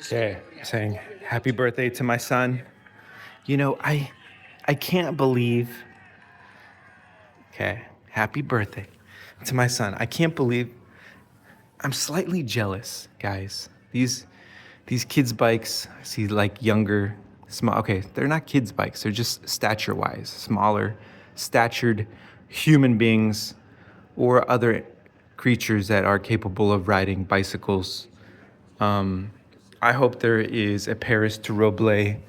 Okay, saying happy birthday to my son. I can't believe. Okay, happy birthday to my son. I can't believe. I'm slightly jealous, guys. These kids' bikes. I see like younger, small. Okay, they're not kids' bikes. They're just stature-wise, smaller, statured human beings or other creatures that are capable of riding bicycles. I hope there is a Paris to Roble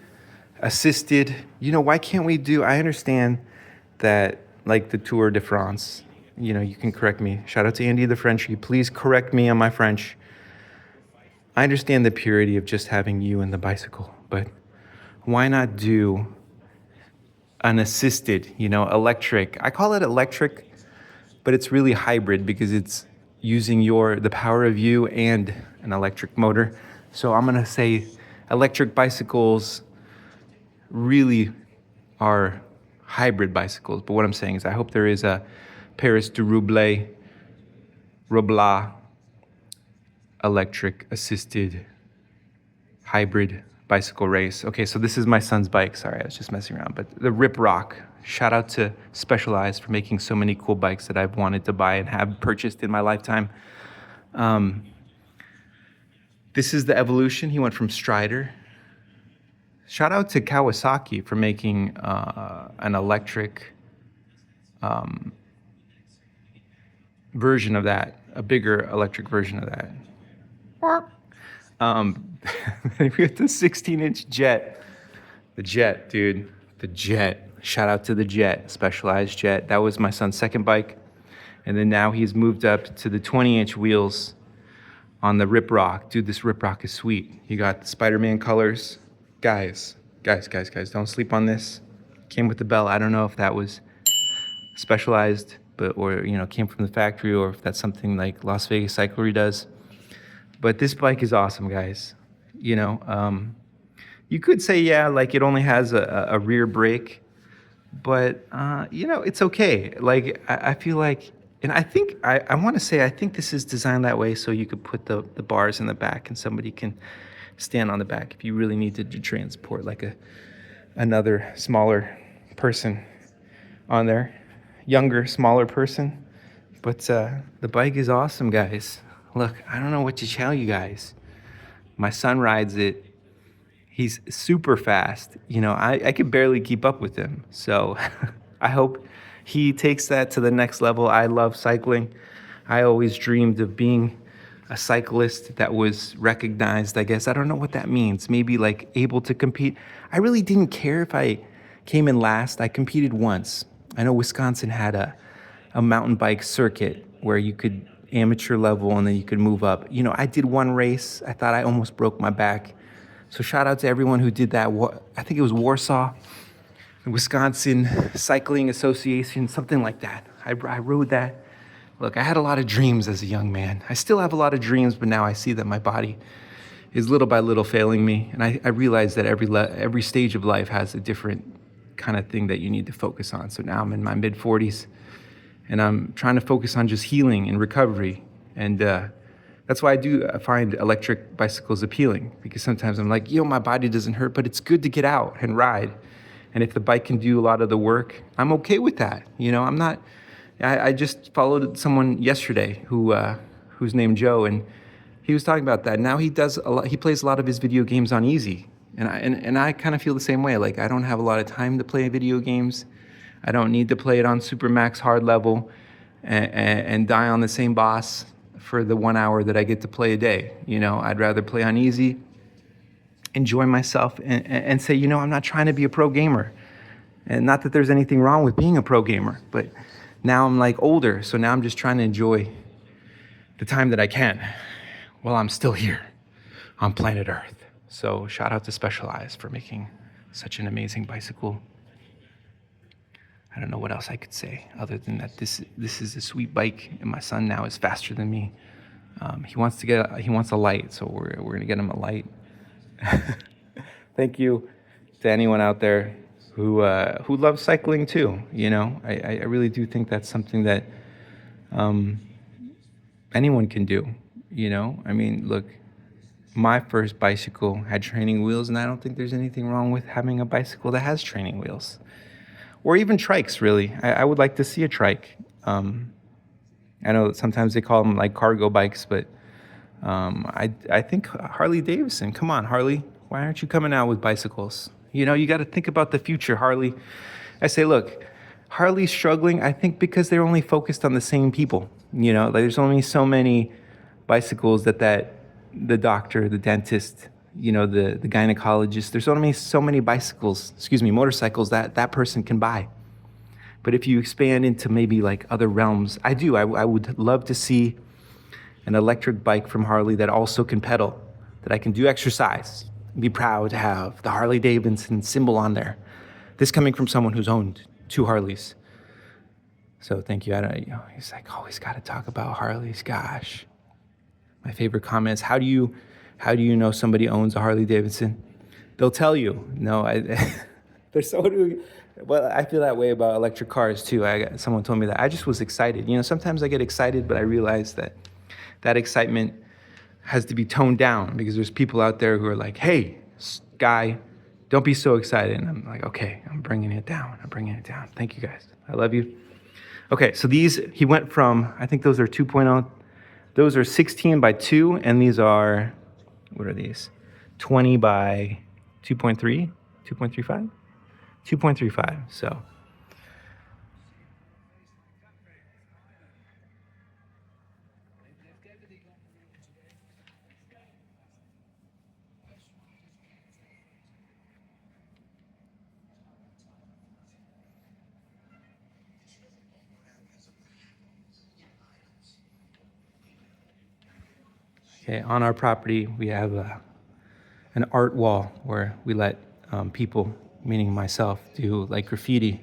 assisted. Why can't we do? I understand that, like the Tour de France, you can correct me. Shout out to Andy the Frenchie. Please correct me on my French. I understand the purity of just having you and the bicycle, but why not do an assisted, electric? I call it electric, but it's really hybrid because it's using the power of you and an electric motor. So I'm gonna say electric bicycles really are hybrid bicycles. But what I'm saying is I hope there is a Paris to Robla electric assisted hybrid bicycle race. Okay, so this is my son's bike. Sorry, I was just messing around. But the Riprock. Shout out to Specialized for making so many cool bikes that I've wanted to buy and have purchased in my lifetime. This is the Evolution. He went from Strider. Shout out to Kawasaki for making an electric version of that, a bigger electric version of that. We got the 16-inch Jet. The Jet, dude. The Jet. Shout out to the Jet, Specialized Jet. That was my son's second bike. And then now he's moved up to the 20-inch wheels on the Riprock. Dude, this Riprock is sweet. You got the Spider-Man colors. Guys, don't sleep on this. Came with the bell. I don't know if that was Specialized, or came from the factory, or if that's something like Las Vegas Cyclery does. But this bike is awesome, guys. You could say, yeah, like it only has a rear brake, but it's okay. Like I feel like, and I think I want to say I think this is designed that way so you could put the bars in the back and somebody can stand on the back if you really needed to transport like another smaller person on there, younger, smaller person. But the bike is awesome, guys. Look, I don't know what to tell you guys. My son rides it. He's super fast. I could barely keep up with him. So I hope he takes that to the next level. I love cycling. I always dreamed of being a cyclist that was recognized, I guess. I don't know what that means. Maybe like able to compete. I really didn't care if I came in last. I competed once. I know Wisconsin had a mountain bike circuit where you could amateur level and then you could move up. I did one race. I thought I almost broke my back. So shout out to everyone who did that. I think it was Warsaw, Wisconsin Cycling Association, something like that. I rode that. Look, I had a lot of dreams as a young man. I still have a lot of dreams, but now I see that my body is little by little failing me. And I realize that every stage of life has a different kind of thing that you need to focus on. So now I'm in my mid-40s, and I'm trying to focus on just healing and recovery. And that's why I find electric bicycles appealing, because sometimes I'm like, my body doesn't hurt, but it's good to get out and ride. And if the bike can do a lot of the work, I'm okay with that. I'm not. I just followed someone yesterday who's named Joe, and he was talking about that. Now he does a lot. He plays a lot of his video games on easy, and I kind of feel the same way. Like I don't have a lot of time to play video games. I don't need to play it on super max hard level and die on the same boss for the 1 hour that I get to play a day. I'd rather play on easy, enjoy myself, and say, I'm not trying to be a pro gamer. And not that there's anything wrong with being a pro gamer, but now I'm like older, so now I'm just trying to enjoy the time that I can while I'm still here on planet Earth. So shout out to Specialized for making such an amazing bicycle. I don't know what else I could say other than that this is a sweet bike, and my son now is faster than me. He wants a light, so we're gonna get him a light. Thank you to anyone out there who loves cycling too. I really do think that's something that anyone can do. I mean, look, my first bicycle had training wheels, and I don't think there's anything wrong with having a bicycle that has training wheels, or even trikes. Really, I would like to see a trike. I know that sometimes they call them like cargo bikes, but I think Harley Davidson. Come on, Harley, why aren't you coming out with bicycles? You know, you got to think about the future, Harley. I say, look, Harley's struggling. I think because they're only focused on the same people. You know, like there's only so many bicycles that the doctor, the dentist, you know, the gynecologist. There's only so many bicycles, excuse me, motorcycles that person can buy. But if you expand into maybe like other realms, I would love to see an electric bike from Harley that also can pedal, that I can do exercise, be proud to have the Harley Davidson symbol on there. This coming from someone who's owned two Harleys. So thank you. I don't, you know, he's like, always got to talk about Harleys. Gosh, my favorite comment is, how do you know somebody owns a Harley Davidson? They'll tell you. No, there's someone who. Well, I feel that way about electric cars too. Someone told me that. I just was excited. You know, sometimes I get excited, but I realize that excitement has to be toned down because there's people out there who are like, hey, guy, don't be so excited. And I'm like, okay, I'm bringing it down. I'm bringing it down. Thank you guys. I love you. Okay, so these, he went from, I think those are 2.0. Those are 16 by 2, and these are, what are these? 20 by 2.3, 2.35? 2.35, so. Okay, on our property, we have an art wall where we let people, meaning myself, do like graffiti.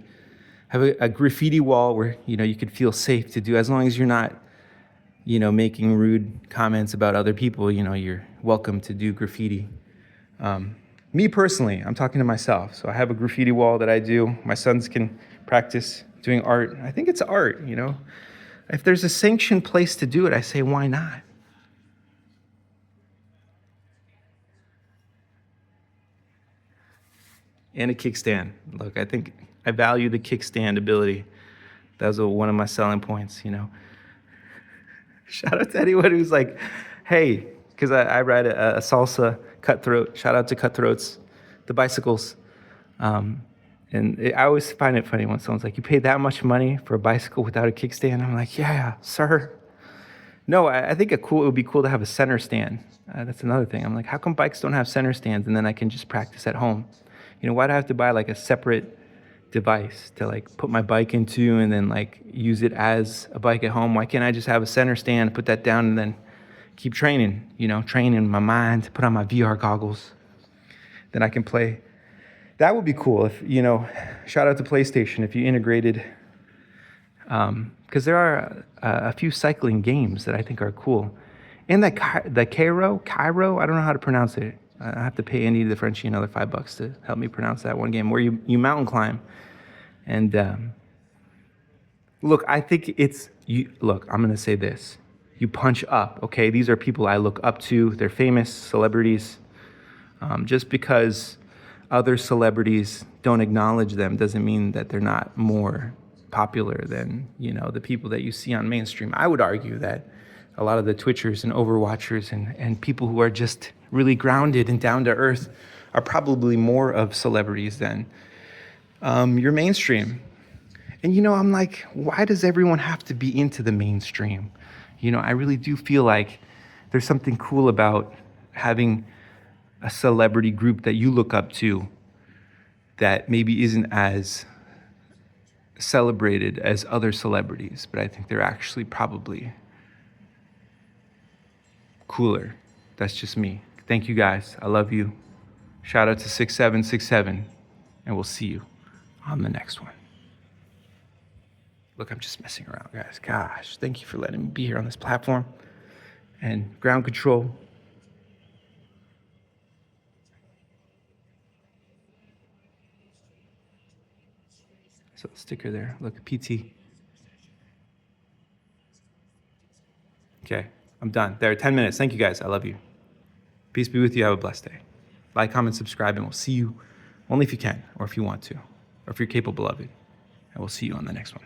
Have a graffiti wall where, you know, you could feel safe to do, as long as you're not, you know, making rude comments about other people. You know, you're welcome to do graffiti. Me personally, I'm talking to myself. So I have a graffiti wall that I do. My sons can practice doing art. I think it's art, you know. If there's a sanctioned place to do it, I say, why not? And a kickstand. Look, I think I value the kickstand ability. That was one of my selling points, you know. Shout out to anyone who's like, hey, because I ride a salsa cutthroat. Shout out to cutthroats, the bicycles. I always find it funny when someone's like, you paid that much money for a bicycle without a kickstand? I'm like, yeah, sir. No, I think it would be cool to have a center stand. That's another thing. I'm like, how come bikes don't have center stands, and then I can just practice at home? You know, why do I have to buy like a separate device to like put my bike into and then like use it as a bike at home? Why can't I just have a center stand, put that down, and then keep training, you know, training my mind, put on my VR goggles. Then I can play. That would be cool if, you know, shout out to PlayStation if you integrated, because there are a few cycling games that I think are cool. And the Cairo, I don't know how to pronounce it. I have to pay Andy DeFrenchie another $5 to help me pronounce that one game where you mountain climb. And look, I think look, I'm going to say this. You punch up, okay? These are people I look up to. They're famous celebrities. Just because other celebrities don't acknowledge them doesn't mean that they're not more popular than, you know, the people that you see on mainstream. I would argue that a lot of the Twitchers and Overwatchers and people who are just really grounded and down to earth are probably more of celebrities than your mainstream. And, you know, I'm like, why does everyone have to be into the mainstream? You know, I really do feel like there's something cool about having a celebrity group that you look up to that maybe isn't as celebrated as other celebrities, but I think they're actually probably cooler. That's just me. Thank you guys. I love you. Shout out to 6767, and we'll see you on the next one. Look, I'm just messing around, guys. Gosh, thank you for letting me be here on this platform. And ground control. So sticker there. Look, PT. Okay, I'm done. There, 10 minutes. Thank you guys. I love you. Peace be with you. Have a blessed day. Like, comment, subscribe, and we'll see you only if you can, or if you want to, or if you're capable of it. And we'll see you on the next one.